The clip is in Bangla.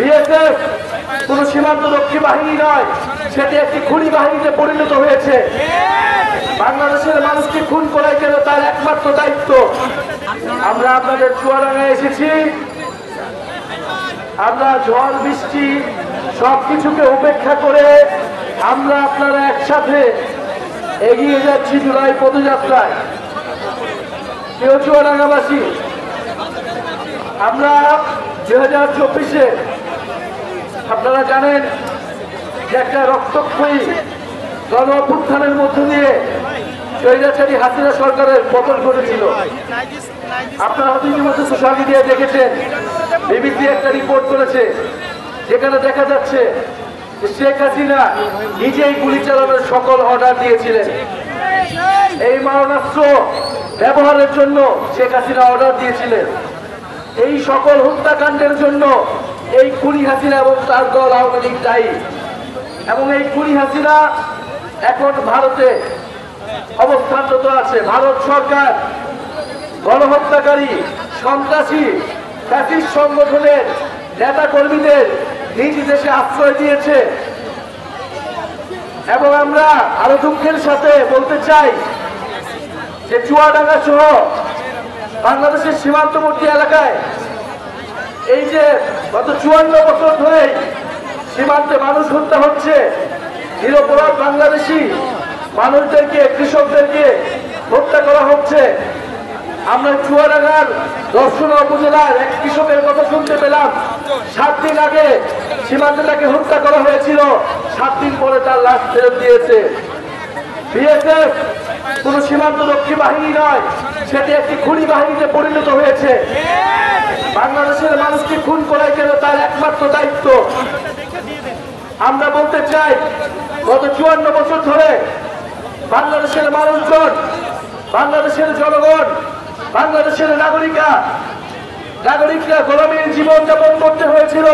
বিএসএফ কোন সীমান্তরক্ষী বাহিনী নয়, সেটি একটি খুনি বাহিনীতে পরিণত হয়েছে। বাংলাদেশের মানুষকে খুন করাই কেন তার একমাত্র দায়িত্ব। আমরা আপনাদের চুয়াডাঙ্গায় এসেছি, আমরা ঝড় বৃষ্টি সবকিছুকে উপেক্ষা করে আমরা আপনারা একসাথে এগিয়ে যাচ্ছি জুলাই পদযাত্রায়। কেউ চুয়াডাঙ্গাবাসী, আমরা 2024-এ আপনারা জানেন যে একটা রক্তক্ষয়ী গণ অভ্যুত্থানের মধ্য দিয়ে স্বৈরাচারী হাসিনা সরকারের পতন ঘটেছিল। আপনারা হয়তো ইতিমধ্যে সোশ্যাল মিডিয়ায় দেখেছেন, বিবিসি একটা রিপোর্ট করেছে যেখানে দেখা যাচ্ছে যে শেখ হাসিনা নিজেই গুলি চালানোর সকল অর্ডার দিয়েছিলেন। এই মারণাস্ত্র ব্যবহারের জন্য শেখ হাসিনা অর্ডার দিয়েছিলেন। এই সকল হত্যাকাণ্ডের জন্য এই খুনি হাসিনা এবং তার দল আওয়ামী লীগ দায়ী। এবং এই খুনি হাসিনা এখন ভারতে অবস্থানরত আছে। ভারত সরকার গণহত্যাকারী সন্ত্রাসী ফ্যাসিস্ট সংগঠনের নেতা কর্মীদের নিজ দেশে আশ্রয় দিয়েছে। এবং আমরা আরো দুঃখের সাথে বলতে চাই যে চুয়াডাঙ্গা সহ বাংলাদেশের সীমান্তবর্তী এলাকায় এই যে গত 54 বছর ধরে সীমান্তে মানুষ হত্যা হচ্ছে, নিরপরাধ বাংলাদেশি মানুষদেরকে, কৃষকদেরকে হত্যা করা হচ্ছে। আমরা চুয়াডাঙ্গার দর্শনা উপজেলার এক কৃষকের কথা শুনতে পেলাম, 7 দিন আগে সীমান্তে তাকে হত্যা করা হয়েছিল, 7 দিন পরে তার লাশ ফেরত দিয়েছে। বিএসএফ কোন সীমান্তরক্ষী বাহিনী নয়, সেটি একটি খুনি বাহিনীতে পরিণত হয়েছে। বাংলাদেশের মানুষকে খুন করাই কেন তার একমাত্র দায়িত্ব। আমরা বলতে চাই, গত 54 বছর ধরে বাংলাদেশের মানুষজন, বাংলাদেশের জনগণ, বাংলাদেশের নাগরিকরা গোলামীর জীবন যাপন করতে হয়েছিল।